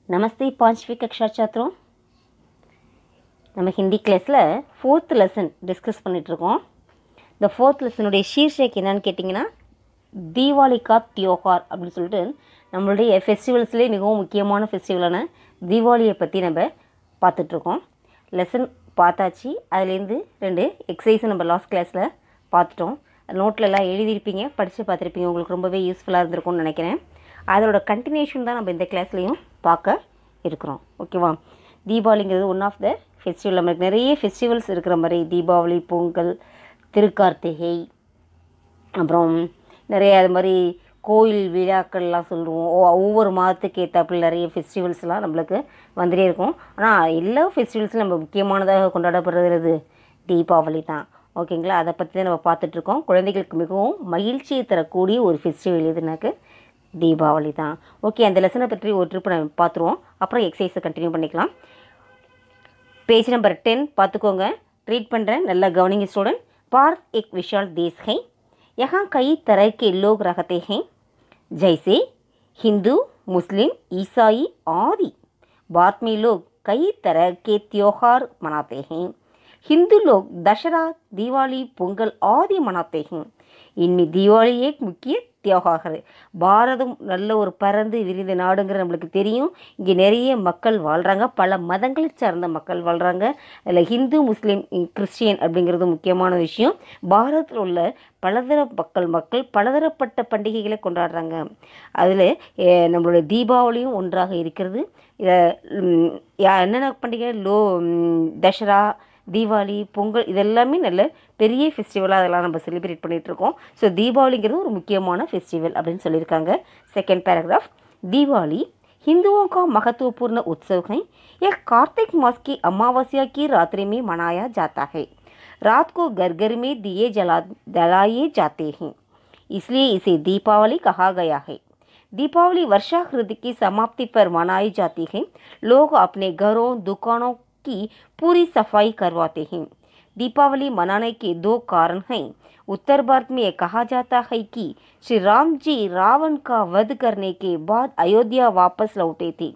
नमस्ते पांचवी कक्षा छात्रों நம்ம ஹிந்தி கிளாஸில் 4th லெசன் டிஸ்கஸ் பண்ணிகிட்ருக்கோம். இந்த 4th லெசனுடைய ஷீர்ஷேக் என்னன்னு கேட்டிங்கன்னா தீபாவளி கா தியோகார் அப்படின்னு சொல்லிட்டு நம்மளுடைய ஃபெஸ்டிவல்ஸ்லேயே மிகவும் முக்கியமான ஃபெஸ்டிவலான தீபாவளியை பற்றி நம்ம பார்த்துட்ருக்கோம். லெசன் பார்த்தாச்சு. அதுலேருந்து 2 எக்ஸசைஸும் நம்ம லாஸ்ட் கிளாஸில் பார்த்துட்டோம். நோட்டில் எல்லாம் எழுதியிருப்பீங்க, படித்து பார்த்துருப்பீங்க. உங்களுக்கு ரொம்பவே யூஸ்ஃபுல்லாக இருந்திருக்கும்னு நினைக்கிறேன். அதோட கண்டினியூஷன் தான் நம்ம இந்த கிளாஸ்லேயும் பார்க்க இருக்கிறோம். ஓகேவா? தீபாவளிங்கிறது ஒன் ஆஃப் த ஃபெஸ்டிவல். நம்மளுக்கு நிறைய ஃபெஸ்டிவல்ஸ் இருக்கிற மாதிரி தீபாவளி, பொங்கல், திருக்கார்த்திகை, அப்புறம் நிறைய அது மாதிரி கோயில் விழாக்கள்லாம் சொல்லுவோம். ஒவ்வொரு மாதத்துக்கு ஏற்றாப்புல நிறைய ஃபெஸ்டிவல்ஸ்லாம் நம்மளுக்கு வந்துட்டே இருக்கும். ஆனால் எல்லா ஃபெஸ்டிவல்ஸும் நம்ம முக்கியமானதாக கொண்டாடப்படுறது தீபாவளி தான். ஓகேங்களா? அதை பற்றி தான் நம்ம பார்த்துட்ருக்கோம். குழந்தைகளுக்கு மிகவும் மகிழ்ச்சியை தரக்கூடிய ஒரு ஃபெஸ்டிவல் எதுனாக்க தீபாவளி தான். ஓகே, அந்த லெசனை பற்றி ஒரு ட்ரிப் நம்ம பார்த்துருவோம். அப்புறம் எக்ஸசைஸை கண்டினியூ பண்ணிக்கலாம். पेज नंबर 10 பார்த்துக்கோங்க. रीड பண்ணுறேன், நல்லா கவனிங்க स्टूडेंट. भारत एक विशाल देश है. यहाँ कई तरह के लोग रहते हैं, जैसे हिंदू, मुस्लिम, ईसाई आदि. भारत में लोग कई तरह के त्योहार मनाते हैं. हिंदू लोग दशहरा, दिवाली, पोंगल आदि मनाते हैं. इनमें दिवाली एक मुख्य தியோகார். பாரதம் நல்ல ஒரு பரந்து விரிந்த நாடுங்கிற நம்மளுக்கு தெரியும். இங்கே நிறைய மக்கள் வாழ்கிறாங்க, பல மதங்களை சார்ந்த மக்கள் வாழ்கிறாங்க. அதில் ஹிந்து, முஸ்லீம், கிறிஸ்டியன் அப்படிங்கிறது முக்கியமான விஷயம். பாரதத்தில் உள்ள பலதர மக்கள் பலதரப்பட்ட பண்டிகைகளை கொண்டாடுறாங்க. அதில் நம்மளுடைய தீபாவளியும் ஒன்றாக இருக்கிறது. இதை என்னென்ன பண்டிகை தசரா, தீபாவளி, பொங்கல் இதெல்லாமே நல்ல பெரிய ஃபெஸ்டிவலாக அதெல்லாம் நம்ம செலிப்ரேட் பண்ணிகிட்ருக்கோம். ஸோ தீபாவளிங்கிறது ஒரு முக்கியமான ஃபெஸ்டிவல் அப்படின்னு சொல்லியிருக்காங்க. Second paragraph. दिवाली हिंदुओं का महत्वपूर्ण उत्सव है. यह कार्तिक मास की अमावस्या की रात्रि में मनाया जाता है. रात को घर घर में दिए जलाए जाते हैं, इसलिए इसे दीपावली कहा गया है. दीपावली वर्षा ऋतु की समाप्ति पर मनाई जाती है. लोग अपने घरों, दुकानों की पूरी सफाई करवाते हैं. दीपावली मनाने के 2 कारण हैं. उत्तर भारत में कहा जाता है कि श्री राम जी रावण का वध करने के बाद अयोध्या वापस लौटे थे,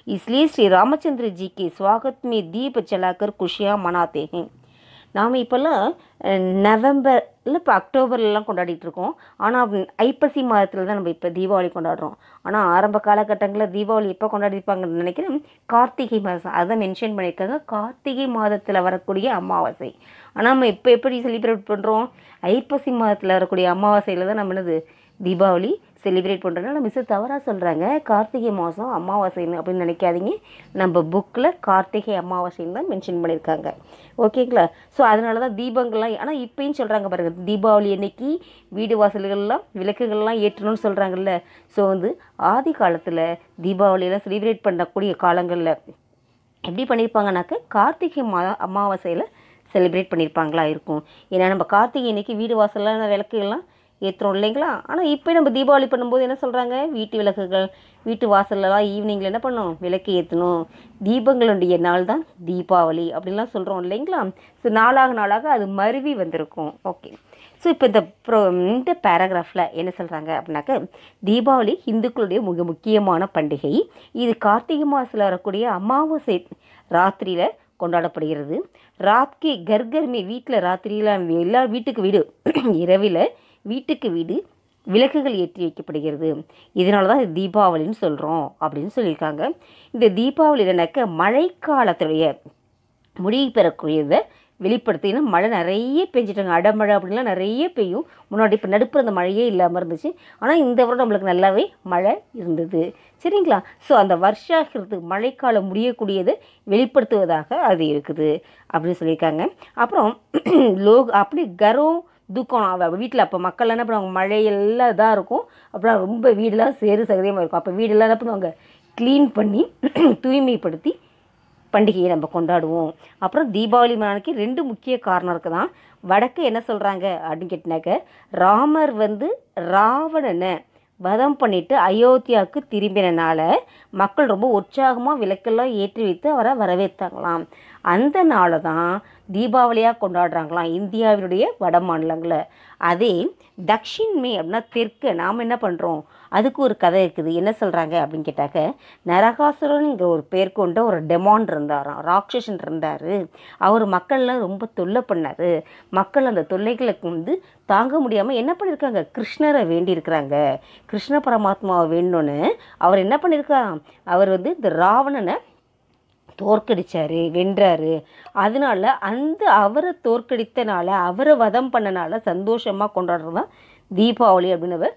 इसलिए श्री रामचंद्र जी के स्वागत में दीप जलाकर खुशियाँ मनाते हैं. நாம் இப்போல்லாம் நவம்பரில் இப்போ அக்டோபர்லாம் கொண்டாடிட்டுருக்கோம். ஆனால் ஐப்பசி மாதத்தில் தான் நம்ம இப்போ தீபாவளி கொண்டாடுறோம். ஆனால் ஆரம்ப காலகட்டங்களில் தீபாவளி எப்போ கொண்டாடிருப்பாங்கன்னு நினைக்கிறேன், கார்த்திகை மாதம். அதை மென்ஷன் பண்ணியிருக்காங்க, கார்த்திகை மாதத்தில் வரக்கூடிய அமாவாசை. ஆனால் நம்ம இப்போ எப்படி செலிப்ரேட் பண்ணுறோம்? ஐப்பசி மாதத்தில் வரக்கூடிய அமாவாசையில் தான் நம்ம என்னது தீபாவளி செலிப்ரேட் பண்ணுறதுனால மிஸ் தவறாக சொல்கிறாங்க கார்த்திகை மாதம் அமாவாசைன்னு அப்படின்னு நினைக்காதீங்க. நம்ம புக்கில் கார்த்திகை அமாவாசைன்னு தான் மென்ஷன் பண்ணியிருக்காங்க. ஓகேங்களா? ஸோ அதனால தான் தீபங்கள்லாம், ஆனால் இப்போயும் சொல்கிறாங்க பாருங்கள், தீபாவளி அன்னைக்கு வீடு வாசல்கள்லாம் விளக்குகள்லாம் ஏற்றணும்னு சொல்கிறாங்கல்ல. ஸோ ஆதி காலத்தில் தீபாவளியெல்லாம் செலிப்ரேட் பண்ணக்கூடிய காலங்களில் எப்படி பண்ணியிருப்பாங்கனாக்க கார்த்திகை அமாவாசையில் செலிப்ரேட் பண்ணியிருப்பாங்களா இருக்கும். ஏன்னா நம்ம கார்த்திகை அன்னைக்கு வீடு வாசல்லாம் விளக்குகள்லாம் ஏற்றுறோம் இல்லைங்களா? ஆனால் இப்போ நம்ம தீபாவளி பண்ணும்போது என்ன சொல்கிறாங்க, வீட்டு விளக்குகள், வீட்டு வாசல்லாம் ஈவினிங்கில் என்ன பண்ணணும், விளக்கு ஏற்றணும், தீபங்களுடைய நாள் தான் தீபாவளி அப்படின்லாம் சொல்கிறோம் இல்லைங்களா? ஸோ நாளாக அது மருவி வந்திருக்கும். ஓகே, ஸோ இப்போ இந்த பேராகிராஃபில் என்ன சொல்கிறாங்க அப்படின்னாக்க, தீபாவளி இந்துக்களுடைய மிக முக்கியமான பண்டிகை. இது கார்த்திகை மாதத்தில் வரக்கூடிய அமாவாசை ராத்திரியில் கொண்டாடப்படுகிறது. ராத்கே கர்கர்மே வீட்டில் ராத்திரியில் எல்லா வீட்டுக்கு வீடு இரவில் வீட்டுக்கு வீடு விளக்குகள் ஏற்றி வைக்கப்படுகிறது. இதனால தான் இது தீபாவளின்னு சொல்கிறோம் அப்படின்னு சொல்லியிருக்காங்க. இந்த தீபாவளினாக்க மழைக்காலத்துடைய முடிவு பெறக்கூடியதை வெளிப்படுத்தினா மழை நிறைய பெஞ்சிட்டாங்க. அடமழை அப்படின்லாம் நிறைய பெய்யும். முன்னாடி இப்போ நடுப்புற அந்த மழையே இல்லாமல் இருந்துச்சு. ஆனால் இந்த வருடம் நம்மளுக்கு நல்லாவே மழை இருந்தது. சரிங்களா? ஸோ அந்த வருஷாகிறது மழைக்காலம் முடியக்கூடியதை வெளிப்படுத்துவதாக அது இருக்குது அப்படின்னு சொல்லியிருக்காங்க. அப்புறம் அப்படி கரம் துக்கம் வீட்டில் அப்போ மக்கள் என்ன பண்ணுவாங்க, மழையெல்லாம் இதாக இருக்கும். அப்புறம் ரொம்ப வீடெல்லாம் சேறு சகதியமாக இருக்கும். அப்போ வீடெல்லாம் என்ன பண்ணுவாங்க, க்ளீன் பண்ணி தூய்மைப்படுத்தி பண்டிகையை நம்ம கொண்டாடுவோம். அப்புறம் தீபாவளி மனானிக்கு 2 முக்கிய காரணம் இருக்குது தான். வடக்கு என்ன சொல்கிறாங்க அப்படின்னு கேட்டினாக்க, ராமர் ராவணனை வதம் பண்ணிவிட்டு அயோத்தியாவுக்கு திரும்பினால மக்கள் ரொம்ப உற்சாகமாக விளக்கெல்லாம் ஏற்றி வைத்து அவரை வரவேற்றாங்களாம். அந்த நாளை தான் தீபாவளியாக கொண்டாடுறாங்களாம் இந்தியாவினுடைய வட மாநிலங்களில். அதே தக்ஷின் மே அப்படின்னா தெற்கு நாம் என்ன பண்ணுறோம், அதுக்கு ஒரு கதை இருக்குது. என்ன சொல்கிறாங்க அப்படின்னு கேட்டாக்க, நரகாசுரனுங்கிற ஒரு பேர் கொண்ட ஒரு டெமான் இருந்தாராம், ராட்சசன் இருந்தார். அவர் மக்கள்லாம் ரொம்ப தொல்லை பண்ணார். மக்கள் அந்த தொல்லைகளுக்கு வந்து தாங்க முடியாமல் என்ன பண்ணியிருக்காங்க, கிருஷ்ணரை வேண்டியிருக்கிறாங்க. கிருஷ்ண பரமாத்மாவை வேணும்னு அவர் என்ன பண்ணியிருக்காராம், அவர் வந்து இந்த ராவணனை தோற்கடிச்சார், வென்றார். அதனால அந்த அவரை தோற்கடித்தனால, அவரை வதம் பண்ணனால சந்தோஷமாக கொண்டாடுறது தான் தீபாவளி அப்படின்னு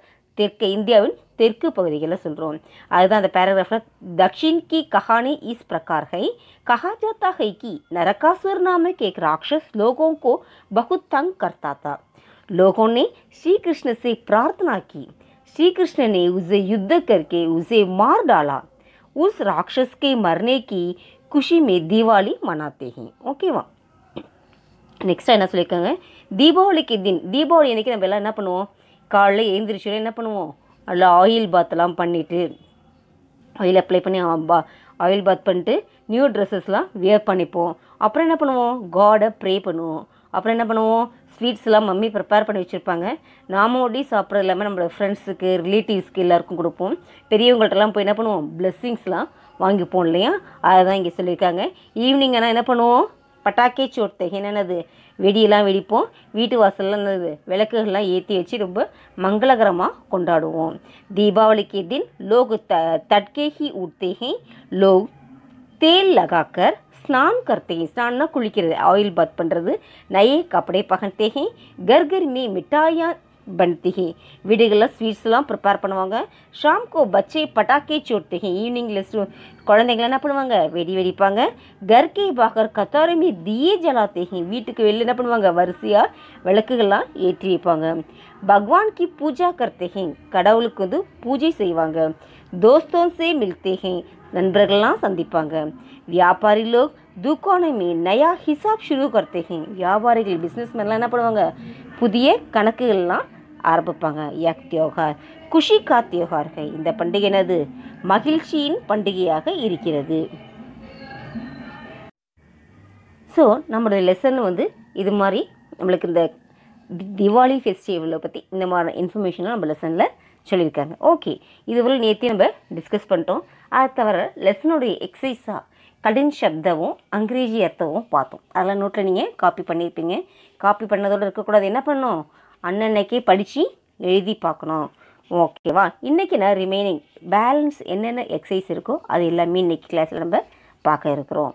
இந்தியாவின் தெற்கு பகுதிகளில் சொல்கிறோம். அதுதான் அந்த பேராகிராஃபில், दक्षिण की कहानी इस प्रकार है, कहा जाता है कि नरकासुर नामक एक राक्षस लोगों को बहुत तंग करता था. लोगों ने श्री कृष्ण से प्रार्थना की. श्री कृष्ण ने उसे युद्ध करके उसे मार डाला. उस राक्षस के मरने की खुशी में दिवाली मनाते हैं. ஓகேவா? நெக்ஸ்ட் என்ன சொல்லியிருக்காங்க, தீபாவளிக்கு தின், தீபாவளி அன்றைக்கி நம்ம எல்லாம் என்ன பண்ணுவோம், காலையில் எழுந்திரிச்சோம் என்ன பண்ணுவோம், அதில் ஆயில் பாத்லாம் பண்ணிவிட்டு, ஆயில் அப்ளை பண்ணி ஆயில் பாத் பண்ணிட்டு நியூ ட்ரெஸ்ஸஸ்லாம் வியர் பண்ணிப்போம். அப்புறம் என்ன பண்ணுவோம், காடை ப்ரே பண்ணுவோம். அப்புறம் என்ன பண்ணுவோம், ஸ்வீட்ஸ்லாம் மம்மி ப்ரிப்பேர் பண்ணி வச்சுருப்பாங்க. நாம ஓடி சாப்பிட்றது இல்லாமல் நம்மளோட ஃப்ரெண்ட்ஸுக்கு, ரிலேட்டிவ்ஸ்க்கு எல்லாருக்கும் கொடுப்போம். பெரியவங்கள்ட்டலாம் போய் என்ன பண்ணுவோம், பிளெஸ்ஸிங்ஸ்லாம் வாங்கிப்போம் இல்லையா? அதை தான் இங்கே சொல்லியிருக்காங்க. ஈவினிங் ஆனால் என்ன பண்ணுவோம், பட்டாக்கே சோட்டை, என்னென்னது வெடியெல்லாம் வெடிப்போம். வீட்டு வாசலில் என்னது விளக்குகள்லாம் ஏற்றி வச்சு ரொம்ப மங்களகரமாக கொண்டாடுவோம். தீபாவளி के दिन लोग तड़के ही उठते हैं. लोग तेल लगाकर स्नान करते हैं. स्नान कुளிக்கிறது, ஆயில் பாத் பண்ணுறது. नए कपड़े पहनते हैं. घर घर में मिठाइयाँ बनती हैं. வீடுகளில் ஸ்வீட்ஸ்லாம் ப்ரிப்பேர் பண்ணுவாங்க. ஷாம் கோ பச்சே பட்டாக்கே சோட்டே हैं. ஈவினிங்கில் குழந்தைங்கள என்ன பண்ணுவாங்க, வெடி வெடிப்பாங்க. கர்கே பாகர் கத்தாரமே தியே ஜலாத்தே हैं. வீட்டுக்கு வெளியில் என்ன பண்ணுவாங்க, வரிசையாக விளக்குகள்லாம் ஏற்றி வைப்பாங்க. பகவான் கி பூஜா கர்த்தே हैं. கடவுளுக்கு வந்து பூஜை செய்வாங்க. தோஸ்தோं से मिलते हैं. நண்பர்கள்லாம் சந்திப்பாங்க. வியாபாரி லோக் दुकानों में नया हिसाब शुरू करते हैं. வியாபாரிகள் பிஸ்னஸ் மேன்லாம் என்ன பண்ணுவாங்க, புதிய கணக்குகள்லாம் ஆரம்பிப்பாங்க. யக் தியோகார் குஷி கா தியோகார் ஹை. இந்த பண்டிகை என்னது, மகிழ்ச்சியின் பண்டிகையாக இருக்கிறது. ஸோ நம்மளுடைய லெசன் வந்து இது மாதிரி நம்மளுக்கு இந்த திவாலி ஃபெஸ்டிவலை பற்றி இந்த மாதிரி இன்ஃபர்மேஷனும் நம்ம லெசனில் சொல்லியிருக்காங்க. ஓகே, இதுவரை நேற்று நம்ம டிஸ்கஸ் பண்ணிட்டோம். அது தவிர லெசனுடைய எக்ஸசைஸாக கடின் சப்தமும் அங்கிரேஜி அர்த்தமும் பார்த்தோம். அதெல்லாம் நோட்டில் நீங்கள் காப்பி பண்ணியிருப்பீங்க. காப்பி பண்ணதோடு இருக்கக்கூடாது, என்ன பண்ணணும், அன்னன்னைக்கே படித்து எழுதி பார்க்கணும். ஓகேவா? இன்றைக்கி நான் ரிமைனிங் பேலன்ஸ் என்னென்ன எக்ஸசைஸ் இருக்கோ அது எல்லாமே இன்றைக்கி கிளாஸில் நம்ம பார்க்க இருக்கிறோம்.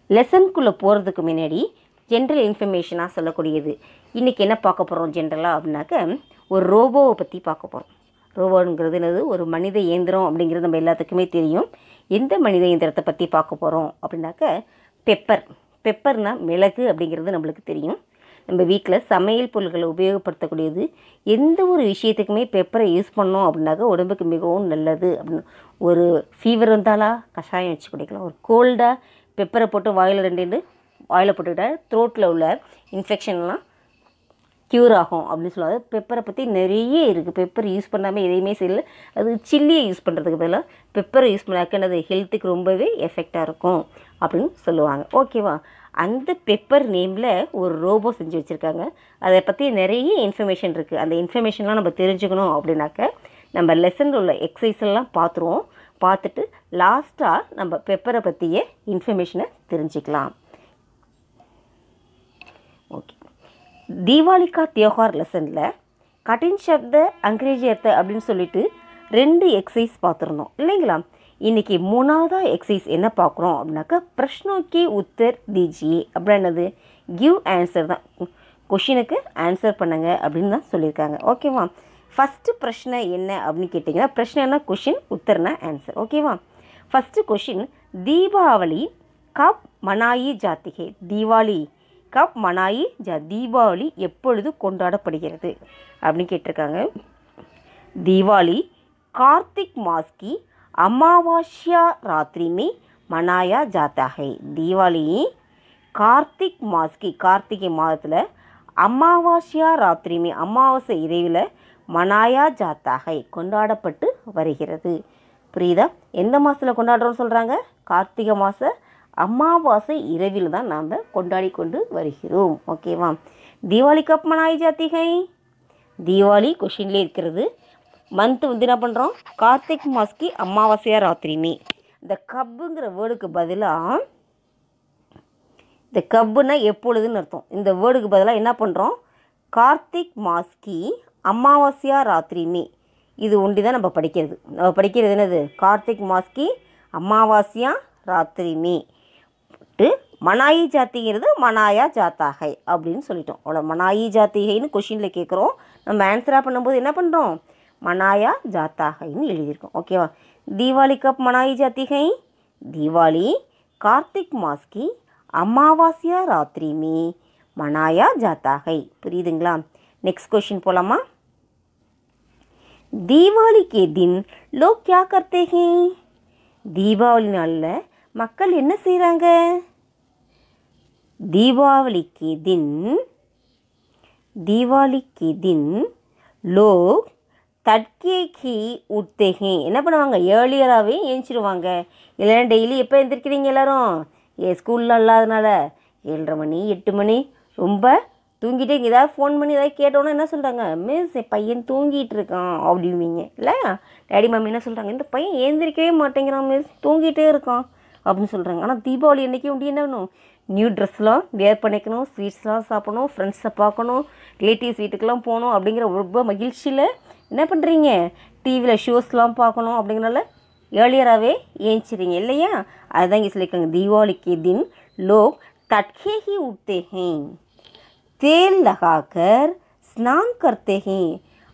லெசனுக்குள்ளே போகிறதுக்கு முன்னாடி ஜென்ரல் இன்ஃபர்மேஷனாக சொல்லக்கூடியது இன்றைக்கி என்ன பார்க்க போகிறோம் ஜென்ரலாக அப்படின்னாக்க, ஒரு ரோபோவை பற்றி பார்க்க போகிறோம். ரோபோங்கிறது என்னது, ஒரு மனித இயந்திரம் அப்படிங்கிறது நம்ம எல்லாத்துக்குமே தெரியும். எந்த மனித இயந்திரத்தை பற்றி பார்க்க போகிறோம் அப்படின்னாக்க, பெப்பர்னால் மிளகு அப்படிங்கிறது நம்மளுக்கு தெரியும். நம்ம வீட்டில் சமையல் பொருட்களை உபயோகப்படுத்தக்கூடியது. எந்த ஒரு விஷயத்துக்குமே பெப்பரை யூஸ் பண்ணோம் அப்படின்னாக்க உடம்புக்கு மிகவும் நல்லது அப்படின்னு. ஒரு ஃபீவர் வந்தாலா கஷாயம் வச்சு குடிக்கலாம். ஒரு கோல்டாக பெப்பரை போட்டு வாயில் வாயில் போட்டுக்கிட்டால் த்ரோட்டில் உள்ள இன்ஃபெக்ஷன்லாம் க்யூர் ஆகும் அப்படின்னு சொல்லுவாங்க. பெப்பரை பற்றி நிறைய இருக்குது. பெப்பர் யூஸ் பண்ணாமல் எதையுமே செய்யலை. அது சில்லியை யூஸ் பண்ணுறதுக்கு பதிலாக பெப்பரை யூஸ் பண்ணாக்க அது ஹெல்த்துக்கு ரொம்பவே எஃபெக்டாக இருக்கும் அப்படின்னு சொல்லுவாங்க. ஓகேவா? அந்த பெப்பர் நேமில் ஒரு ரோபோ செஞ்சு வச்சுருக்காங்க. அதை பற்றி நிறைய இன்ஃபர்மேஷன் இருக்குது. அந்த இன்ஃபர்மேஷன்லாம் நம்ம தெரிஞ்சுக்கணும் அப்படின்னாக்க நம்ம லெசனில் உள்ள எக்ஸசைஸ் எல்லாம் பார்த்துருவோம். பார்த்துட்டு லாஸ்ட்டாக நம்ம பெப்பரை பற்றிய இன்ஃபர்மேஷனை தெரிஞ்சுக்கலாம். ஓகே, தீபாவளி கா தியோகார் லெசனில் கடின் சப்த அங்கிரேஜி அர்த்த அப்படின்னு சொல்லிட்டு 2 எக்ஸசைஸ் பார்த்துருந்தோம் இல்லைங்களா? இன்றைக்கி 3ஆவதாக எக்ஸசைஸ் என்ன பார்க்குறோம் அப்படின்னாக்கா, பிரஷ்னோக்கே உத்தர் தீஜியே அப்படின்னது கிவ் ஆன்சர் தான். கொஷினுக்கு ஆன்சர் பண்ணுங்க அப்படின்னு தான் சொல்லியிருக்காங்க. ஓகேவா? ஃபஸ்ட்டு பிரச்சனை என்ன அப்படின்னு கேட்டிங்கன்னா, பிரச்சனைனா கொஷின், உத்தர்னா ஆன்சர். ஓகேவா? ஃபஸ்ட்டு கொஷின், தீபாவளி கப் மனாயி ஜாத்திகே. தீபாவளி கப் மனாயி தீபாவளி எப்பொழுது கொண்டாடப்படுகிறது அப்படின்னு கேட்டிருக்காங்க. தீபாவளி கார்த்திக் மாஸ் की अमावस्या रात्रि में मनाया जाता है. தீபாவளி கார்த்திக் மாஸ் की கார்த்திகை மாதத்தில் அமாவாஸ்யா ராத்திரி में அமாவாசை இரவில் மனாயா ஜாத்தா है கொண்டாடப்பட்டு வருகிறது. புரியுதா? எந்த மாதத்தில் கொண்டாடுறோம்னு சொல்கிறாங்க? கார்த்திகை மாத அமாவாசை இரவில் தான் நாம் கொண்டாடி கொண்டு வருகிறோம். ஓகேவா? தீபாவளி கப் மனாயி ஜாத்தி है. தீபாவளி கொஷின்லேயே இருக்கிறது. மந்த் வந்து என்ன பண்ணுறோம், கார்த்திக் மாஸ்கி அமாவாசையா ராத்திரிமே. இந்த கப்புங்கிற வேர்டுக்கு பதிலாக, இந்த கப்புன்னா எப்பொழுதுன்னு அர்த்தம். இந்த வேர்டுக்கு பதிலாக என்ன பண்ணுறோம், கார்த்திக் மாஸ்கி அமாவாசையா ராத்திரிமே. இது ஒண்டி தான் நம்ம படிக்கிறது. நம்ம படிக்கிறது என்னது, கார்த்திக் மாஸ்கி அமாவாசையா ராத்திரிமே. மனாயி ஜாத்திங்கிறது மனாயா ஜாத்தாகை அப்படின்னு சொல்லிட்டோம். அவ்வளோ மனாயி ஜாத்திகைன்னு கொஷினில் கேட்குறோம். நம்ம ஆன்சராக பண்ணும்போது என்ன பண்ணுறோம், மனாயா ஜாத்தாகைன்னு எழுதியிருக்கோம். ஓகேவா. தீபாவளி கப் மனாயி ஜாத்திகை, தீபாவளி கார்த்திக் மாஸ்கி அமாவாசையா ராத்திரிமே மனாயா ஜாத்தாகை. புரியுதுங்களா. நெக்ஸ்ட் கொஷின் போகலாமா. தீபாவளி கே தின் லோக் கியா கர்த்தே ஹேன். தீபாவளி நாளில் மக்கள் என்ன செய்கிறாங்க. दीपावली के दिन लोग तड़के ही उठते हैं. என்ன பண்ணுவாங்க, ஏர்லியராகவே ஏஞ்சிடுவாங்க. இல்லைன்னா டெய்லி எப்போ எழுந்திருக்கிறீங்க எல்லோரும், ஸ்கூலில் இல்லாதனால 7:30 மணி 8 மணி ரொம்ப தூங்கிட்டே. ஏதாவது ஃபோன் பண்ணி ஏதாவது கேட்டோன்னா என்ன சொல்கிறாங்க, மிஸ் என் பையன் தூங்கிட்டு இருக்கான் அப்படிவீங்க. இல்லை டேடி மம்மி என்ன சொல்கிறாங்க, இந்த பையன் எழுந்திரிக்கவே மாட்டேங்கிறான் மிஸ், தூங்கிட்டே இருக்கான் அப்படின்னு சொல்கிறாங்க. ஆனால் தீபாவளி அன்றைக்கி உண்டு என்ன வேணும், நியூ ட்ரெஸ்லாம் வேர் பண்ணிக்கணும், ஸ்வீட்ஸ்லாம் சாப்பிடணும், ஃப்ரெண்ட்ஸை பார்க்கணும், ரிலேட்டிவ்ஸ் வீட்டுக்கெலாம் போகணும் அப்படிங்கிற ரொம்ப மகிழ்ச்சியில் என்ன பண்ணுறீங்க, டிவியில் ஷோஸ்லாம் பார்க்கணும். அப்படிங்கிறனால ஏர்லியராகவே ஏஞ்சிறீங்க இல்லையா. அதுதான் இங்கே சொல்லியிருக்காங்க, தீபாவளி கே தின் லோக் தட்கே ஹி உठते हैं, तेल लगाकर स्नान करते हैं.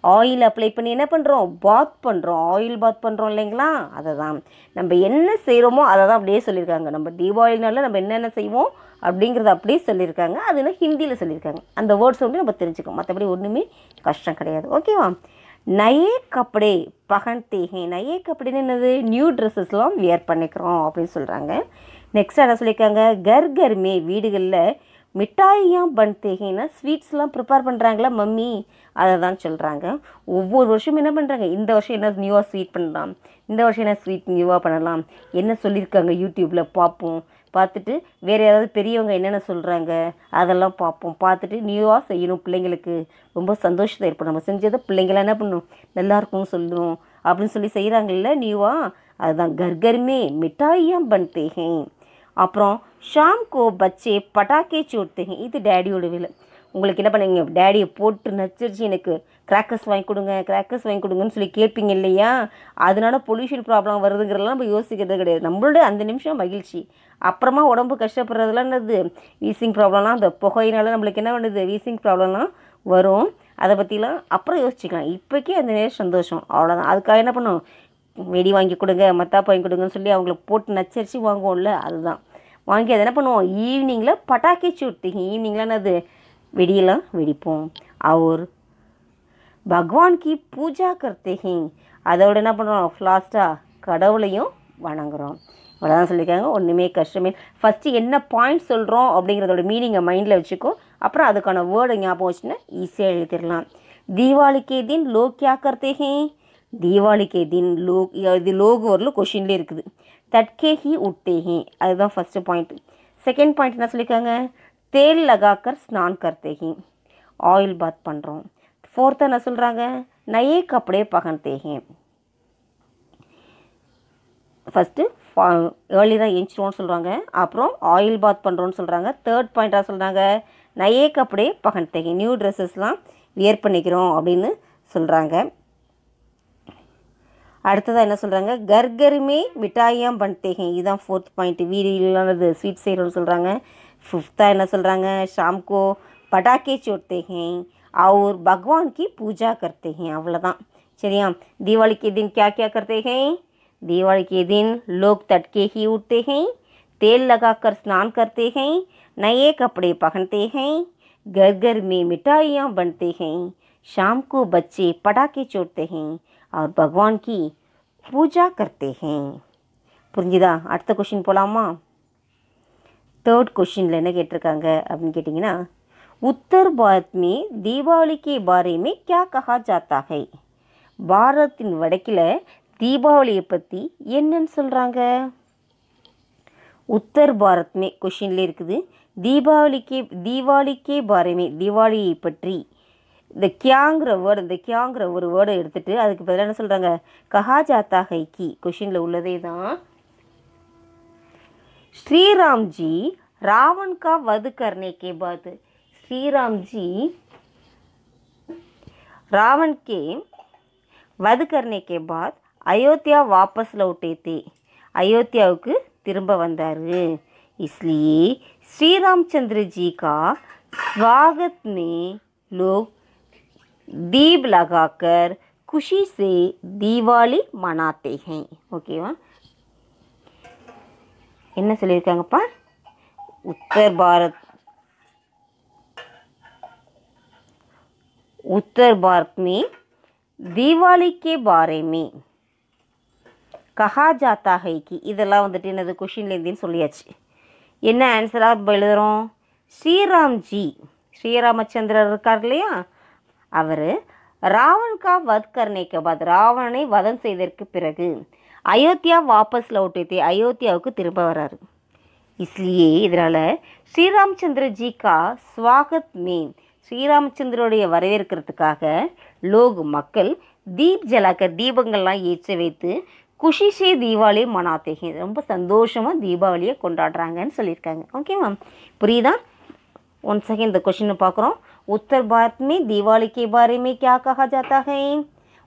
ஆயில் அப்ளை பண்ணி என்ன பண்ணுறோம், பாத் பண்ணுறோம், ஆயில் பாத் பண்ணுறோம் இல்லைங்களா. அதை தான் நம்ம என்ன செய்கிறோமோ அதை தான் அப்படியே சொல்லியிருக்காங்க. நம்ம தீபாவளினால நம்ம என்னென்ன செய்வோம் அப்படிங்கிறத அப்படியே சொல்லியிருக்காங்க. அதுனா ஹிந்தியில் சொல்லியிருக்காங்க. அந்த வேர்ட்ஸ் வந்து நம்ம தெரிஞ்சுக்கோம், மற்றபடி ஒன்றுமே கஷ்டம் கிடையாது. ஓகேவா. நயே கப்படே பகன்தே ஹே. நயே கப்படேன்னு என்னது, நியூ ட்ரெஸ்ஸஸ்லாம் வியர் பண்ணிக்கிறோம் அப்படின்னு சொல்கிறாங்க. நெக்ஸ்ட் என்ன சொல்லியிருக்காங்க, கர் கர்மே வீடுகளில் மிட்டாயியாக பன்தேகின்னா ஸ்வீட்ஸ்லாம் ப்ரிப்பேர் பண்ணுறாங்களா மம்மி, அதை தான் சொல்கிறாங்க. ஒவ்வொரு வருஷமும் என்ன பண்ணுறாங்க, இந்த வருஷம் என்ன நியூவாக ஸ்வீட் பண்ணலாம், இந்த வருஷம் என்ன ஸ்வீட் நியூவாக பண்ணலாம், என்ன சொல்லியிருக்காங்க யூடியூப்பில் பார்ப்போம். பார்த்துட்டு வேறு ஏதாவது பெரியவங்க என்னென்ன சொல்கிறாங்க அதெல்லாம் பார்ப்போம். பார்த்துட்டு நியூவாக செய்யணும், பிள்ளைங்களுக்கு ரொம்ப சந்தோஷத்தை ஏற்படும். நம்ம செஞ்சதை பிள்ளைங்களாம் என்ன பண்ணணும், நல்லாயிருக்கும்னு சொல்லணும் அப்படின்னு சொல்லி செய்கிறாங்கல்ல நியூவாக. அதுதான் கர்கர்மே மிட்டாயியாக பன்தேகே. அப்புறம் ஷாம் கோ பச்சே பட்டாக்கே சோட்தேங்க. இது டேடியோட வேலை. உங்களுக்கு என்ன பண்ணுவீங்க, டேடியை போட்டு நச்சரிச்சு எனக்கு கிராக்கர்ஸ் வாங்கி கொடுங்க, கிராக்கர்ஸ் வாங்கி கொடுங்கன்னு சொல்லி கேட்பீங்க இல்லையா. அதனால பொல்யூஷன் ப்ராப்ளம் வருதுங்கிறதெல்லாம் நம்ம யோசிக்கிறது கிடையாது. நம்மளோட அந்த நிமிஷம் மகிழ்ச்சி. அப்புறமா உடம்பு கஷ்டப்படுறதுலாம் என்னது, வீசிங் ப்ராப்ளம்லாம் அந்த புகையினால நம்மளுக்கு என்ன பண்ணுது, வீசிங் ப்ராப்ளம்லாம் வரும். அதை பற்றிலாம் அப்புறம் யோசிச்சுக்கலாம். இப்போக்கே அந்த நேரம் சந்தோஷம், அவ்வளோதான். அதுக்காக என்ன பண்ணும், வெடி வாங்கி கொடுங்க, மத்தாப்பு வாங்கி கொடுங்கன்னு சொல்லி அவங்கள போட்டு நச்சரித்து வாங்குவோம்ல, அதுதான் வாங்கி அதை என்ன பண்ணுவோம், ஈவினிங்கில் பட்டாக்கி சூட்டிங்க. ஈவினிங்கில் என்னது, வெடியெல்லாம் வெடிப்போம். அவர் பகவான் கி பூஜா கர்த்தேங்க. அதோட என்ன பண்ணுறோம், லாஸ்ட்டாக கடவுளையும் வணங்குறோம். அவ்வளோதான் சொல்லியிருக்காங்க. ஒன்றுமே கஷ்டமே. ஃபஸ்ட்டு என்ன பாயிண்ட் சொல்கிறோம் அப்படிங்கிறதோட மீனிங்கை மைண்டில் வச்சுக்கோ. அப்புறம் அதுக்கான வேர்டை ஞாபகம் வச்சுன்னா ஈஸியாக எழுதிடலாம். தீபாவளி கே தின் லோக் கியா கர்த்தே ஹேன். தீபாவளி கே தின் லோக், இது லோக் வரல கொஷின்லேயே இருக்குது. தட்கே ஹி உட்டே ஹே, அதுதான் ஃபஸ்ட்டு பாயிண்ட். செகண்ட் பாயிண்ட் என்ன சொல்லியிருக்காங்க, தேல் லகாக்கர் ஸ்நான் கர்த்தே ஹி, ஆயில் பாத் பண்ணுறோம். ஃபோர்த்து என்ன சொல்கிறாங்க, நயே கப்படே பகன்தே ஹே. ஃபஸ்ட்டு ஏர்லி தான் ஏஞ்சிடுவோன்னு சொல்கிறாங்க, அப்புறம் ஆயில் பாத் பண்ணுறோன்னு சொல்கிறாங்க. தேர்ட் பாயிண்ட்டாக சொல்கிறாங்க, நயே கப்படே பகன்தே ஹே, நியூ ட்ரெஸ்ஸஸ்லாம் வியர் பண்ணிக்கிறோம் அப்படின்னு சொல்கிறாங்க. அடுத்ததாக என்ன சொல்கிறாங்க, கர்கருமே மிட்டாயியாம் பன்தேங்க. இதுதான் ஃபோர்த் பாயிண்ட், வீடு இல்லாதது ஸ்வீட் செய்கிறோன்னு சொல்கிறாங்க. ஃபிஃப்த்தாக என்ன சொல்கிறாங்க, ஷாம்கோ பட்டாக்கே சோட்தேங்க और भगवान की पूजा करते हैं. अव्वलதான் சரியா. दिवाली के दिन क्या क्या करते हैं, दिवाली के दिन लोग तड़के ही उठते हैं, तेल लगाकर स्नान करते हैं, नए कपड़े पहनते हैं, घर घर में मिठाइयाँ बनते हैं, शाम को बच्चे पटाखे छोड़ते हैं और भगवान की पूजा करते हैं. புரிஞ்சுதா. அடுத்த கொஷின் போகலாமா. தேர்ட் கொஷினில் என்ன கேட்டிருக்காங்க அப்படின்னு கேட்டிங்கன்னா, उत्तर भारत में दीपावली के बारे में क्या कहा जाता है. பாரதத்தின் வடக்கில் தீபாவளியை பற்றி என்னன்னு சொல்கிறாங்க. உத்தர் பாரத் மே கொஷின்ல இருக்குது. தீபாவளிக்கே பாரே மே, தீபாவளியை பற்றி, இந்த கியாங்கிற வேர்டு, இந்த கியாங்கிற ஒரு வேர்டை எடுத்துகிட்டு அதுக்கு பதிலாக என்ன சொல்கிறாங்க, கஹா ஜாத்தா ஹை கி. கொஷினில் உள்ளதே தான். ஸ்ரீராம் ஜி रावण का वध करने के बाद, श्री राम जी रावण के वध करने के बाद अयोध्या वापस लौटे थे. अयोध्याவுக்கு திரும்ப வந்தாரு. इसलिए श्री रामचंद्र जी का स्वागत में लोग दीप लगाकर खुशी से दीवाली मनाते हैं. ஓகேவா? என்ன சொல்லியிருக்காங்கப்பா? उत्तर भारत में दिवाली के बारे में कहा जाता है कि இதெல்லாம் வந்துட்டு என்னது கொஷின்லேருந்துன்னு சொல்லியாச்சு. என்ன ஆன்சராக எழுதுகிறோம்? ஸ்ரீராம்ஜி, ஸ்ரீராமச்சந்திரர் இருக்கார் இல்லையா, அவர் ராவன் கா வத் கர்னேக்கு பாத், ராவணனை வதம் செய்ததற்கு பிறகு அயோத்தியா வாபஸ் லௌட்டே, அயோத்தியாவுக்கு திரும்ப வராரு. इसलिए இதனால் ஸ்ரீராமச்சந்திர ஜி கா ஸ்வாகத் மேன், ஸ்ரீராமச்சந்திரோடைய வரவேற்கிறதுக்காக லோக் மக்கள் தீப் ஜலாக்கர், தீபங்கள்லாம் ஏற்றி வைத்து குஷி சே தீபாவளி மனாத்தே, ரொம்ப சந்தோஷமாக தீபாவளியை கொண்டாடுறாங்கன்னு சொல்லியிருக்காங்க. ஓகேவா? புரியுதா? ஒன் செகண்ட் இந்த கொஷினை பார்க்குறோம். उत्तर भारत में दिवाली के बारे में क्या कहा जाता है?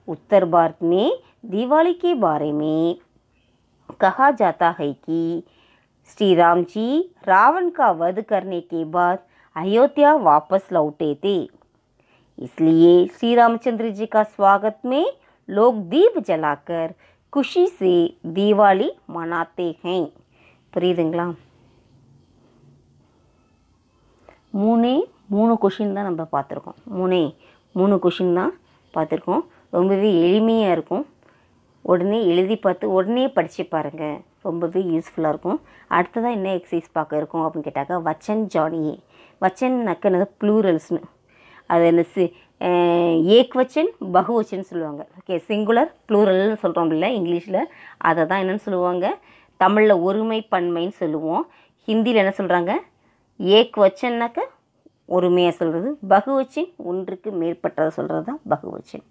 उत्तर भारत में दिवाली के बारे में कहा जाता है कि श्री राम जी रावण का वध करने के बाद अयोध्या वापस लौटे थे. इसलिए श्री रामचंद्र जी का स्वागत में लोग दीप जलाकर खुशी से दिवाली मनाते हैं. புரியுதுங்களா? மூணு கொஷின் தான் நம்ம பார்த்துருக்கோம். மூணு கொஷின் தான் பார்த்துருக்கோம். ரொம்பவே எளிமையாக இருக்கும். உடனே எழுதி பார்த்து உடனே படித்து பாருங்கள், ரொம்பவே யூஸ்ஃபுல்லாக இருக்கும். அடுத்ததாக என்ன எக்ஸசைஸ் பார்க்க இருக்கும் அப்படின்னு கேட்டாக்கா, வச்சன் ஜானியே. வச்சன்னாக்கனது ப்ளூரல்ஸ்னு, அது என்ன ஏக் வச்சன் பகுவச்சன் சொல்லுவாங்க. ஓகே, சிங்குலர் ப்ளூரல்னு சொல்கிறோம் இல்லை இங்கிலீஷில், அதை தான் என்னென்னு சொல்லுவாங்க, தமிழில் ஒருமை பன்மைன்னு சொல்லுவோம். ஹிந்தியில் என்ன சொல்கிறாங்க, ஏக் வச்சன்னாக்க ஒருமையாக சொல்கிறது, பகுவச்சன் ஒன்றுக்கு மேற்பட்டதை சொல்கிறது தான் பகுவச்சன்.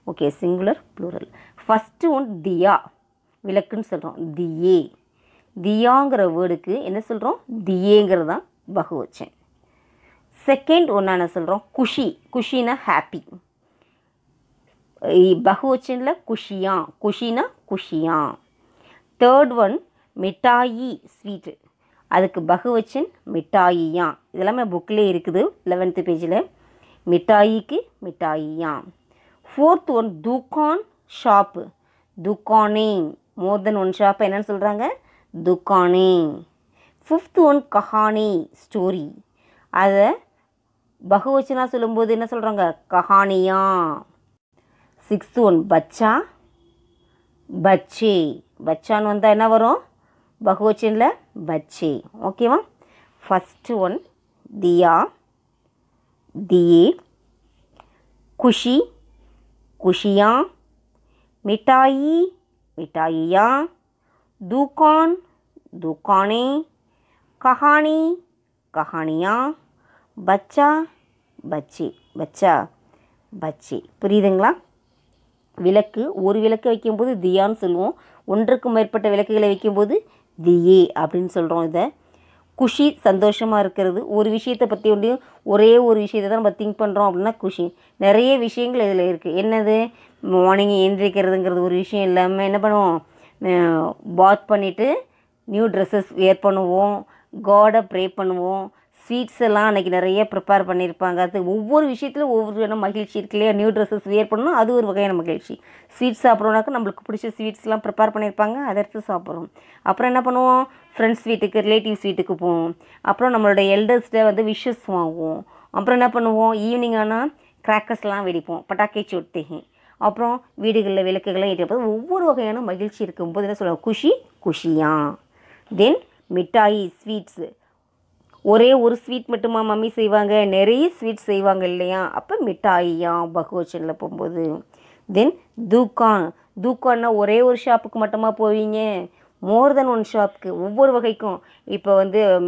Okay, singular plural. First one தியா, விளக்குன்னு சொல்கிறோம். தியே, தியாங்கிற வேர்டுக்கு என்ன சொல்கிறோம், தியேங்கிறது தான் பகுவச்சன். செகண்ட் ஒன்று என்ன சொல்கிறோம், குஷி, குஷினா ஹாப்பி, பகுவச்சனில் குஷியா, குஷினா குஷியா. தேர்ட் ஒன் மிட்டாயி, ஸ்வீட்டு, அதுக்கு பகுவச்சன் மிட்டாயியா. இதெல்லாமே புக்கிலே இருக்குது 11th பேஜில். மிட்டாயிக்கு மிட்டாயியா. ஃபோர்த் ஒன் துக்கான், ஷாப்பு, துக்கானே, மோர் தென் ஒன் ஷாப் என்னென்னு சொல்கிறாங்க, துக்கானே. ஃபிஃப்த் ஒன் கஹானி, ஸ்டோரி, அதை பகுவச்சனாக சொல்லும்போது என்ன சொல்கிறாங்க, கஹானியா. சிக்ஸ்த் ஒன் பச்சா, பச்சே, பச்சான்னு வந்தால் என்ன வரும், பகுவச்சனில் பச்சே. ஓகேவா? ஃபஸ்ட்டு ஒன் தியா, दिए, खुशी, खुशियाँ, मिठाई, मिठाइयाँ, दुकान, दुकानें, कहानी, कहानियाँ, बच्चा, बच्चे, बच्चा, बच्चे. புரியுதுங்களா? விளக்கு, ஒரு விளக்கு வைக்கும்போது தியான்னு சொல்லுவோம், ஒன்றுக்கும் மேற்பட்ட விளக்குகளை வைக்கும்போது தியே அப்படின்னு சொல்கிறோம். இதை குஷி, சந்தோஷமாக இருக்கிறது, ஒரு விஷயத்தை பற்றி ஒரே ஒரு விஷயத்தை தான் நம்ம திங்க் பண்ணுறோம் அப்படின்னா குஷி. நிறைய விஷயங்கள் இதில் இருக்குது. என்னது, மார்னிங் எழுந்திரிக்கிறதுங்கிறது ஒரு விஷயம் இல்லாமல் என்ன பண்ணுவோம், பாத் பண்ணிவிட்டு நியூ ட்ரெஸ்ஸஸ் வேர் பண்ணுவோம், காடை ப்ரே பண்ணுவோம், ஸ்வீட்ஸ் எல்லாம் அன்றைக்கி நிறைய ப்ரிப்பேர் பண்ணியிருப்பாங்க. அது ஒவ்வொரு விஷயத்துலையும் ஒவ்வொரு வகையான மகிழ்ச்சி இருக்கு இல்லையா. நியூ ட்ரெஸ்ஸஸ் வேர் பண்ணணும், அது ஒரு வகையான மகிழ்ச்சி. ஸ்வீட்ஸ் சாப்பிட்றோன்னாக்கா நம்மளுக்கு பிடிச்ச ஸ்வீட்ஸ்லாம் ப்ரிப்பேர் பண்ணியிருப்பாங்க, அதை எடுத்து சாப்பிட்றோம். அப்புறம் என்ன பண்ணுவோம், ஃப்ரெண்ட்ஸ் வீட்டுக்கு, ரிலேட்டிவ்ஸ் வீட்டுக்கு போவோம். அப்புறம் நம்மளோட எல்டர்ஸ்ட்டை விஷஸ் வாங்குவோம். அப்புறம் என்ன பண்ணுவோம், ஈவினிங் ஆனால் கிராக்கர்ஸ்லாம் வெடிப்போம், பட்டாக்கை சொட்டேன். அப்புறம் வீடுகளில் விளக்குகள்லாம் ஏற்றப்போ ஒவ்வொரு வகையான மகிழ்ச்சி இருக்கும்போது என்ன சொல்லுவோம், குஷி, குஷியா. தென் மிட்டாயி, ஸ்வீட்ஸு, ஒரே ஒரு ஸ்வீட் மட்டுமா மம்மி செய்வாங்க, நிறைய ஸ்வீட்ஸ் செய்வாங்க இல்லையா, அப்போ மிட்டாயியா பகுவச்சனில் போகும்போது. தென் தூக்கான், தூக்கான்னா ஒரே ஒரு ஷாப்புக்கு மட்டுமா போவீங்க, மோர் தென் ஒன் ஷாப்புக்கு, ஒவ்வொரு வகைக்கும். இப்போ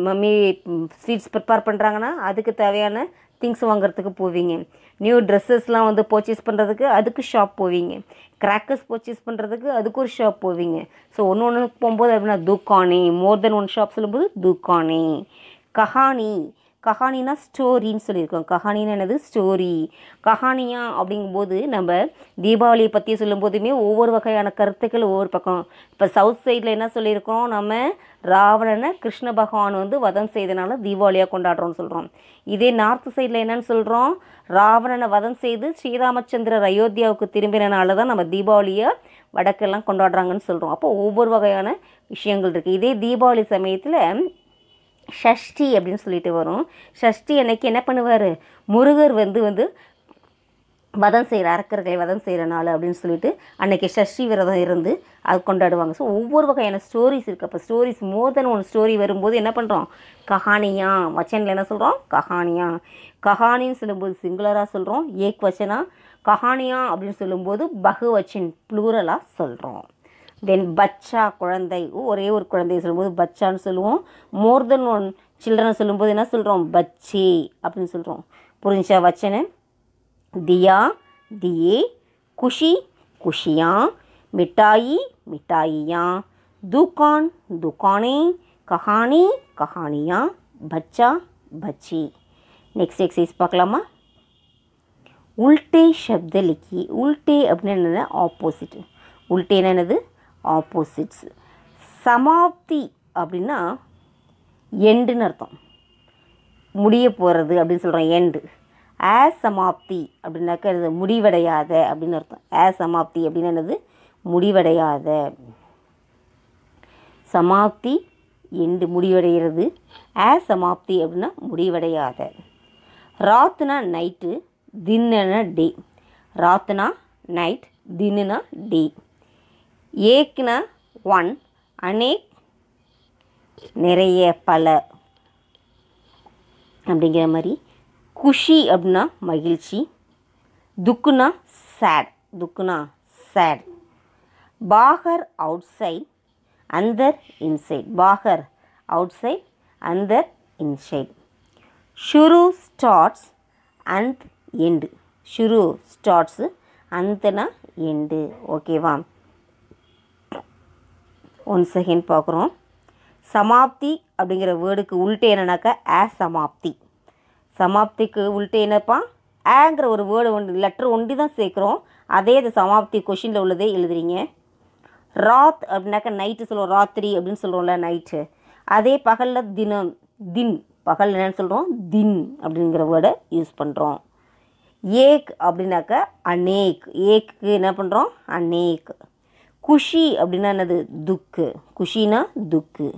மம்மி ஸ்வீட்ஸ் ப்ரிப்பேர் பண்ணுறாங்கன்னா அதுக்கு தேவையான திங்ஸ் வாங்குறதுக்கு போவீங்க. நியூ ட்ரெஸ்ஸஸ்லாம் வந்து பர்ச்சேஸ் பண்ணுறதுக்கு அதுக்கு ஷாப் போவீங்க. கிராக்கர்ஸ் பர்ச்சேஸ் பண்ணுறதுக்கு அதுக்கு ஒரு ஷாப் போவீங்க. ஸோ ஒன்று போகும்போது அப்படின்னா துக்கானே, மோர் தென் ஒன் ஷாப் சொல்லும்போது துக்கானே. கஹானி, கஹானினா ஸ்டோரின்னு சொல்லியிருக்கோம். கஹானின்னு என்னது? ஸ்டோரி. கஹானியா அப்படிங்கும்போது நம்ம தீபாவளியை பற்றி சொல்லும்போதுமே ஒவ்வொரு வகையான கருத்துக்கள் ஒவ்வொரு பக்கம். இப்போ சவுத் சைடில் என்ன சொல்லியிருக்கோம், நம்ம ராவணனை கிருஷ்ண பகவான் வந்து வதம் செய்தனால தீபாவளியாக கொண்டாடுறோம்னு சொல்கிறோம். இதே நார்த் சைடில் என்னன்னு சொல்கிறோம், ராவணனை வதம் செய்து ஸ்ரீராமச்சந்திரர் அயோத்தியாவுக்கு திரும்பினால தான் நம்ம தீபாவளியை வடக்கெல்லாம் கொண்டாடுறாங்கன்னு சொல்கிறோம். அப்போ ஒவ்வொரு வகையான விஷயங்கள் இருக்குது. இதே தீபாவளி சமயத்தில் ஷஷ்டி அப்படின்னு சொல்லிட்டு வரும். ஷஷ்டி அன்னைக்கு என்ன பண்ணுவார், முருகர் வந்து வதம் செய்கிற அரக்கர்களை வதம் செய்கிற நாள் அப்படின்னு சொல்லிட்டு அன்றைக்கி ஷஷ்டி விரதம் இருந்து அது கொண்டாடுவாங்க. ஸோ ஒவ்வொரு வகையான ஸ்டோரிஸ் இருக்குது. அப்போ ஸ்டோரிஸ் மோர் தென் ஒன் ஸ்டோரி வரும்போது என்ன பண்ணுறோம், கஹானியா. வச்சனில் என்ன சொல்கிறோம், கஹானியா. கஹானின்னு சொல்லும்போது சிங்குலராக சொல்கிறோம், ஏக் வச்சனா. கஹானியா அப்படின்னு சொல்லும்போது பகுவச்சன் ப்ளூரலாக சொல்கிறோம். தென் பச்சா, குழந்தை. ஒரே ஒரு குழந்தைய சொல்லும்போது பச்சான்னு சொல்லுவோம். மோர் தென் ஒன் சில்ட்ரன் சொல்லும்போது என்ன சொல்கிறோம், பச்சே அப்படின்னு சொல்கிறோம். புரிஞ்சா வச்சனை? दिया दिए, खुशी खुशियाँ, मिठाई मिठाइयाँ, दुकान दुकानें, कहानी कहानियाँ, बच्चा बच्ची. नेक्स्ट एक्सरसाइज பார்க்கலாமா? उल्टे शब्द लिखिए. उल्टे அப்படின்னா ஆப்போசிட். உல்டே என்னது? ஆப்போசிட்ஸ். சமாப்தி அப்படின்னா எண்டுன்னு அர்த்தம். முடிய போகிறது அப்படின்னு சொல்கிறோம், எண்டு. சமாப்தி அப்படின்னாக்கா இது முடிவடையாத அப்படின்னு அர்த்தம். சமாப்தி அப்படின்னு என்னது? முடிவடையாத. சமாப்தி எண்டு, முடிவடைகிறது. சமாப்தி அப்படின்னா முடிவடையாத. ராத்னா நைட்டு, தின்னா டே. ராத்னா நைட், தின்னா டே. ஏக்னா ஒன், அனேக் நிறைய பல அப்படிங்கிற மாதிரி. குஷி அப்படின்னா மகிழ்ச்சி. துக்குனா சேட், துக்குனா சேட். பாகர் அவுட் சைட், அந்தர் இன்சைட். பாகர் அவுட் சைட், அந்தர் இன்சைட். ஷுரு ஸ்டார்ட்ஸ், அந்த் எண்டு. ஷுரு ஸ்டார்ட்ஸு, அந்தனா எண்டு. ஓகேவா? ஒன் செகண்ட் பார்க்குறோம். சமாப்தி அப்படிங்கிற வேர்டுக்கு உள்டே என்னன்னாக்கா சமாப்தி. சமாப்திக்கு உள்டே என்னப்பா? ஆங்கிற ஒரு வேர்டு ஒன்று, லெட்டர் ஒண்டி தான் சேர்க்குறோம். அதே இது சமாப்தி கொஷினில் உள்ளதே எழுதுறீங்க. ராத் அப்படின்னாக்கா நைட்டு சொல்லுவோம், ராத்திரி அப்படின்னு சொல்கிறோம்ல, நைட்டு. அதே பகலில் தினம், தின். பகல் என்னன்னு சொல்கிறோம், தின் அப்படிங்கிற வேர்டை யூஸ் பண்ணுறோம். ஏக் அப்படின்னாக்கா அநேக். ஏக்கு என்ன பண்ணுறோம், அநேக். குஷி அப்படின்னா என்னது? துக்கு. குஷினா துக்கு.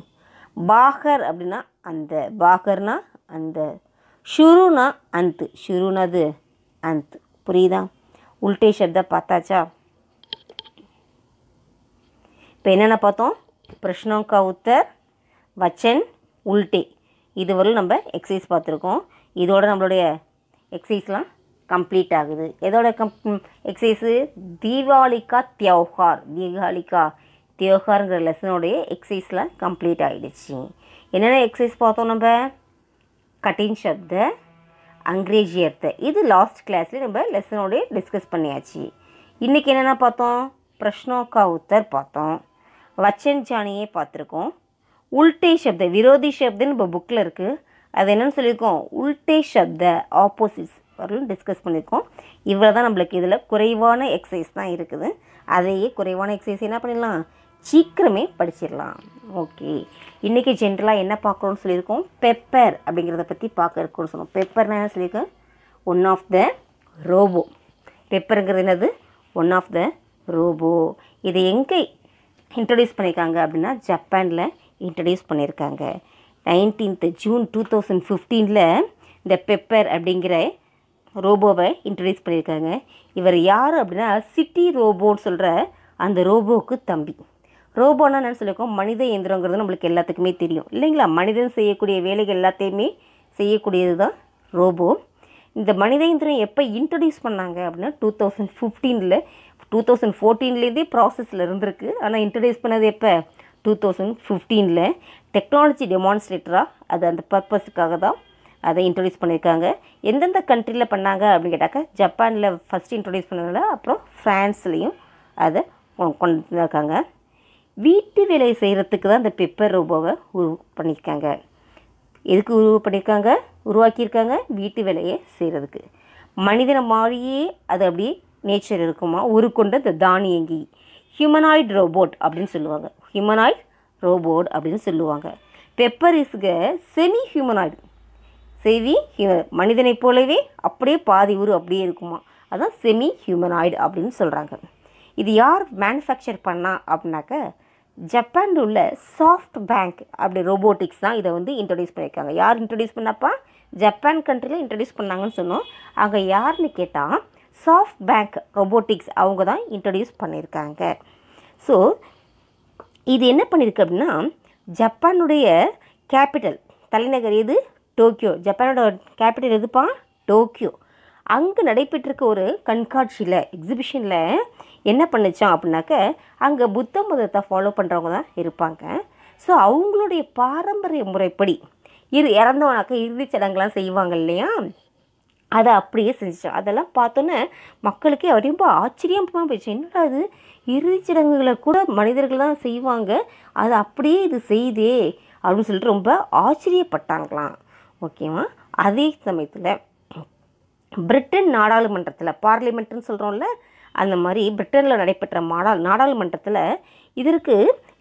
பாகர் அப்படின்னா அந்த. பாகர்னா அந்த. ஷுருனா அந்த். ஷுருனது அந்த். புரியுதா? உல்டே சப்த பார்த்தாச்சா? இப்போ என்னென்ன பார்த்தோம்? பிரஷ்னோं का उत्तर, வச்சன், உல்டே. இதுவரை நம்ம எக்ஸசைஸ் பார்த்துருக்கோம். இதோட நம்மளுடைய எக்ஸசைஸ்லாம் கம்ப்ளீட் ஆகுது. எதோட எக்ஸசைஸு? தீபாவளிக்கா தியோகார். தீபாவளிக்கா தியோகாருங்கிற லெசனோடைய எக்ஸசைஸ்லாம் கம்ப்ளீட் ஆகிடுச்சு. என்னென்ன எக்ஸசைஸ் பார்த்தோம் நம்ம? கட்டின் சப்த, அங்கிரேஜி அர்த்த. இது லாஸ்ட் கிளாஸில் நம்ம லெசனோடைய டிஸ்கஸ் பண்ணியாச்சு. இன்றைக்கி என்னென்ன பார்த்தோம்? பிரஷ்னோं का उत्तर பார்த்தோம். வச்சன் ஜானியே பார்த்துருக்கோம். உல்டே சப்த, விரோதி சப்தன்னு நம்ம புக்கில் இருக்குது. அது என்னென்னு சொல்லியிருக்கோம்? உல்டே சப்த, ஆப்போசிட்ஸ் வரலும் டிஸ்கஸ் பண்ணியிருக்கோம். இவ்வளோ தான் நம்மளுக்கு இதில் குறைவான எக்ஸசைஸ் தான் இருக்குது. அதையே குறைவான எக்ஸசைஸ் என்ன பண்ணிடலாம்? சீக்கிரமே படிச்சிடலாம். ஓகே, இன்றைக்கி ஜென்ரலாக என்ன பார்க்குறோன்னு சொல்லியிருக்கோம்? பெப்பர் அப்படிங்கிறத பற்றி பார்க்க இருக்கோன்னு சொன்னோம். பெப்பர்னா என்ன சொல்லியிருக்கேன்? One of the robot. பெப்பருங்கிறது என்னது? One of the robot. இதை எங்கே இன்ட்ரடியூஸ் பண்ணியிருக்காங்க அப்படின்னா ஜப்பானில் இன்ட்ரடியூஸ் பண்ணியிருக்காங்க. 19th June 2015 இந்த பெப்பர் அப்படிங்கிற ரோபோவை இன்ட்ரடியூஸ் பண்ணியிருக்காங்க. இவர் யார் அப்படின்னா சிட்டி ரோபோன்னு சொல்கிற அந்த ரோபோவுக்கு தம்பி. ரோபோனா என்னன்னு சொல்லியிருக்கோம்? மனித இயந்திரங்கிறது நம்மளுக்கு எல்லாத்துக்குமே தெரியும் இல்லைங்களா? மனிதன் செய்யக்கூடிய வேலைகள் எல்லாத்தையுமே செய்யக்கூடியது தான் ரோபோ. இந்த மனித இயந்திரம் எப்போ இன்ட்ரடியூஸ் பண்ணாங்க அப்படின்னா 2015. 2014 ப்ராசஸில் இருந்திருக்கு. ஆனால் இன்ட்ரடியூஸ் பண்ணது எப்போ? 2015. டெக்னாலஜி டெமான்ஸ்ட்ரேட்டராக அது அந்த பர்பஸுக்காக தான் அதை இன்ட்ரடியூஸ் பண்ணியிருக்காங்க. எந்தெந்த கண்ட்ரியில் பண்ணாங்க அப்படின்னு கேட்டாக்கா ஜப்பானில் ஃபஸ்ட்டு இன்ட்ரடியூஸ் பண்ணதில், அப்புறம் ஃப்ரான்ஸ்லேயும் அதை கொண்டு வந்திருக்காங்க. வீட்டு வேலையை செய்கிறதுக்கு தான் இந்த பெப்பர் ரோபோவை பண்ணியிருக்காங்க. எதுக்கு உருவாக்கியிருக்காங்க? வீட்டு வேலையை செய்கிறதுக்கு. மனிதனை மாதிரியே அது அப்படியே நேச்சர் இருக்குமா, உருக்கொண்ட இந்த தானியங்கி ஹியூமனாய்டு ரோபோட் அப்படின்னு சொல்லுவாங்க. ஹியூமனாய்டு ரோபோட் அப்படின்னு சொல்லுவாங்க. பெப்பர் இஸ்க செமி ஹியூமனாய்டு. மனிதனை போலவே அப்படியே பாதி அப்படியே இருக்குமா, அதான் செமி ஹியூமனாய்டு அப்படின்னு சொல்கிறாங்க. இது யார் மேனுஃபேக்சர் பண்ணா அப்படின்னாக்க ஜப்பானில் உள்ள சாஃப்ட் பேங்க் அப்படி ரோபோட்டிக்ஸ் தான் இதை வந்து இன்ட்ரடியூஸ் பண்ணியிருக்காங்க. யார் இன்ட்ரடியூஸ் பண்ணப்பா? ஜப்பான் கண்ட்ரியில் இன்ட்ரடியூஸ் பண்ணாங்கன்னு சொன்னோம். அங்கே யாருன்னு கேட்டால் சாஃப்ட் பேங்க் ரோபோட்டிக்ஸ் அவங்க தான் இன்ட்ரடியூஸ் பண்ணியிருக்காங்க. ஸோ இது என்ன பண்ணியிருக்கு அப்படின்னா, ஜப்பானுடைய கேபிட்டல் தலைநகர் எது? டோக்கியோ. ஜப்பானோட கேபிட்டல் எதுப்பா? டோக்கியோ. அங்கே நடைபெற்றிருக்க ஒரு கண்காட்சியில், எக்ஸிபிஷனில் என்ன பண்ணிச்சான் அப்படின்னாக்க, அங்கே புத்த மதத்தை ஃபாலோ பண்ணுறவங்க தான் இருப்பாங்க. ஸோ அவங்களுடைய பாரம்பரிய முறைப்படி இறந்தவனாக்க இறுதிச் சடங்குலாம் செய்வாங்க இல்லையா, அதை அப்படியே செஞ்சிச்சான். அதெல்லாம் பார்த்தோன்னே மக்களுக்கே ரொம்ப ஆச்சரியமாக போயிடுச்சு. என்னடா இது, இறுதிச் சடங்குகளை கூட மனிதர்கள் தான் செய்வாங்க, அது அப்படியே இது செய்தே அப்படின்னு சொல்லிட்டு ரொம்ப ஆச்சரியப்பட்டாங்களாம். ஓகேவா? அதே சமயத்தில் பிரிட்டன் நாடாளுமன்றத்தில், பார்லிமெண்ட்டுன்னு சொல்கிறோம்ல, அந்த மாதிரி பிரிட்டனில் நடைபெற்ற நாடாளுமன்றத்தில் இதற்கு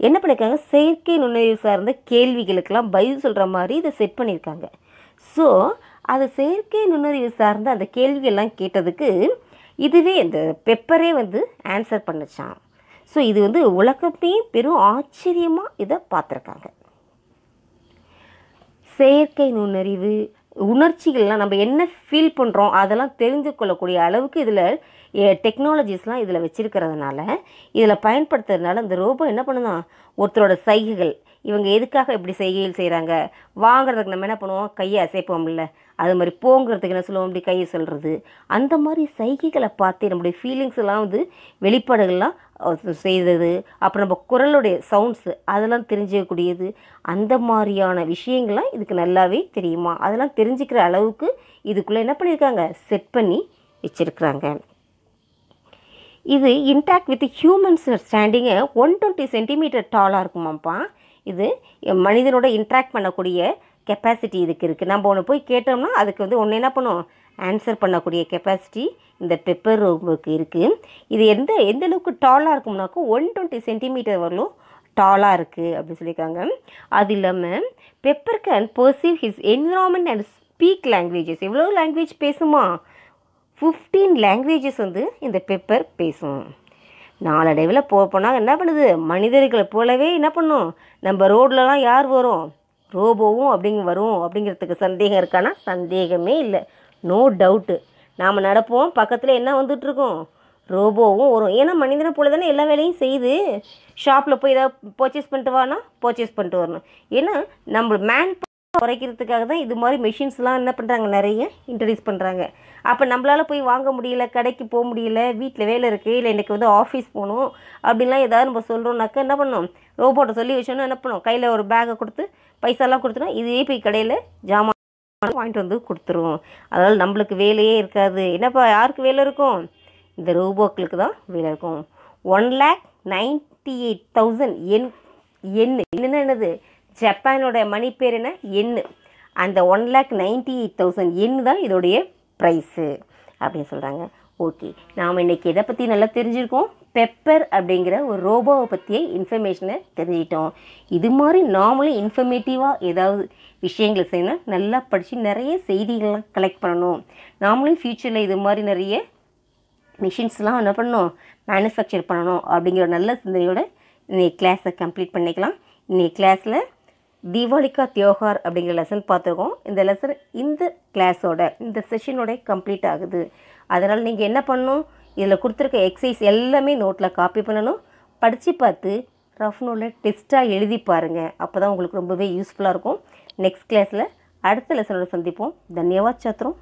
என்ன பண்ணியிருக்காங்க, செயற்கை நுண்ணறிவு சார்ந்த கேள்விகளுக்கெல்லாம் பதில் சொல்கிற மாதிரி இதை செட் பண்ணியிருக்காங்க. ஸோ அது செயற்கை நுண்ணறிவு சார்ந்த அந்த கேள்வியெல்லாம் கேட்டதுக்கு இதுவே இந்த பெப்பரே வந்து ஆன்சர் பண்ணிச்சான். ஸோ இது வந்து உலகமே பெரும் ஆச்சரியமாக இதை பார்த்துருக்காங்க. செயற்கை நுண்ணறிவு உணர்ச்சிகள்லாம் நம்ம என்ன ஃபீல் பண்ணுறோம் அதெல்லாம் தெரிஞ்சு கொள்ளக்கூடிய அளவுக்கு இதில் டெக்னாலஜிஸ்லாம் இதில் வச்சுருக்கிறதுனால, இதில் பயன்படுத்துறதுனால இந்த ரோபோ என்ன பண்ணுதான், ஒருத்தரோட சைகைகள், இவங்க எதுக்காக இப்படி செய்கைகள் செய்கிறாங்க, வாங்குறதுக்கு நம்ம என்ன பண்ணுவோம், கையை அசைப்போம்ல, அது மாதிரி போங்கிறதுக்கு என்ன சொல்லுவோம், இப்படி கையை சொல்கிறது, அந்த மாதிரி சைகைகளை பார்த்து நம்முடைய ஃபீலிங்ஸ் எல்லாம் வந்து வெளிப்பாடுகள்லாம் செய்தது. அப்புறம் நம்ம குரலுடைய சவுண்ட்ஸு அதெல்லாம் தெரிஞ்சிக்கக்கூடியது. அந்த மாதிரியான விஷயங்கள்லாம் இதுக்கு நல்லாவே தெரியுமா, அதெல்லாம் தெரிஞ்சுக்கிற அளவுக்கு இதுக்குள்ளே என்ன பண்ணியிருக்காங்க, செட் பண்ணி வச்சுருக்குறாங்க. இது இன்டாக்ட் வித் ஹியூமன்ஸ் ஸ்டாண்டிங்கை 120 சென்டிமீட்டர் டாலாக இருக்குமாப்பா. இது மனிதனோட இன்ட்ராக்ட் பண்ணக்கூடிய கெப்பாசிட்டி இதுக்கு இருக்குது. நம்ம ஒன்று போய் கேட்டோம்னா அதுக்கு வந்து ஒன்று என்ன பண்ணும், ஆன்சர் பண்ணக்கூடிய கெப்பாசிட்டி இந்த பெப்பர் ரோபோக்கு இருக்குது. இது எந்த அளவுக்கு டாலாக இருக்கும்னாக்கா 120 சென்டிமீட்டர் வரலும் டாலாக இருக்குது அப்படின்னு சொல்லியிருக்காங்க. அது இல்லாமல் pepper can perceive his environment and speak languages. எவ்வளோ லாங்குவேஜ் பேசுமா? 15 லாங்குவேஜஸ் வந்து இந்த பெப்பர் பேசும். நாளடைவில் போனால் என்ன பண்ணுது, மனிதர்களை போலவே என்ன பண்ணும், நம்ம ரோட்லலாம் யார் வரும், ரோபோவும் வரும் அப்படிங்கிறதுக்கு சந்தேகம் இருக்கானா? சந்தேகமே இல்லை, நோ டவுட்டு. நாம் நடப்போம், பக்கத்தில் என்ன வந்துட்டுருக்கோம், ரோபோவும் வரும். ஏன்னா மனிதனை போல தானே எல்லா வேலையும் செய்யுது. ஷாப்பில் போய் ஏதாவது பர்ச்சேஸ் பண்ணிட்டு வானா பர்ச்சேஸ் பண்ணிட்டு வரணும். ஏன்னா நம்ம மேன் குறைக்கிறதுக்காக தான் இது மாதிரி மெஷின்ஸ்லாம் என்ன பண்ணுறாங்க, நிறைய இன்ட்ரடியூஸ் பண்ணுறாங்க. அப்போ நம்மளால் போய் வாங்க முடியல, கடைக்கு போக முடியல, வீட்டில் வேலை இருக்குது, இல்லை இன்றைக்கி வந்து ஆஃபீஸ் போகணும் அப்படின்லாம் ஏதாவது நம்ம சொல்கிறோம்னாக்கா என்ன பண்ணோம், ரோபோட்டை சொல்லி வச்சோன்னா என்ன பண்ணோம், கையில் ஒரு பேக்கை கொடுத்து பைசாலாம் கொடுத்துனா இதே போய் கடையில் ஜாமான் வாங்கிட்டு வந்து கொடுத்துருவோம். அதனால் நம்மளுக்கு வேலையே இருக்காது. என்னப்பா யாருக்கு வேலை இருக்கும், இந்த ரோபோக்களுக்கு தான் வேலை இருக்கும். 1,98,000 என்னது, ஜப்பானோட மணி பேர் என்ன, எண்ணு. அந்த 1,98,000 எண்ணு தான் இதோடைய ப்ரைஸு அப்படின்னு சொல்கிறாங்க. ஓகே, நாம் இன்றைக்கி எதை பற்றி நல்லா தெரிஞ்சுருக்கோம், பெப்பர் அப்படிங்கிற ஒரு ரோபோவை பற்றிய இன்ஃபர்மேஷனை தெரிஞ்சிட்டோம். இது மாதிரி நாமளும் இன்ஃபர்மேட்டிவாக ஏதாவது விஷயங்களை செய்யணும், நல்லா படித்து நிறைய செய்திகள்லாம் கலெக்ட் பண்ணணும். நாமளும் ஃப்யூச்சரில் இது மாதிரி நிறைய மிஷின்ஸ்லாம் என்ன பண்ணணும், மேனுஃபேக்சர் பண்ணணும் அப்படிங்கிற நல்ல சிந்தனையோட இன்றைக்கி கிளாஸை கம்ப்ளீட் பண்ணிக்கலாம். இன்றைக்கி கிளாஸில் தீபாவளி கா தியோகார் அப்படிங்கிற லெசன் பார்த்துருக்கோம். இந்த லெசன் இந்த கிளாஸோட இந்த செஷனோட கம்ப்ளீட் ஆகுது. அதனால் நீங்கள் என்ன பண்ணணும், இதில் கொடுத்துருக்க எக்ஸசைஸ் எல்லாமே நோட்டில் காப்பி பண்ணணும், படித்து பார்த்து ரஃப் நோட்டில் டெஸ்ட்டாக எழுதி பாருங்கள். அப்போ தான் உங்களுக்கு ரொம்பவே யூஸ்ஃபுல்லாக இருக்கும். நெக்ஸ்ட் கிளாஸில் அடுத்த லெசனோட சந்திப்போம். தன்யவாத் சாத்ரோம்.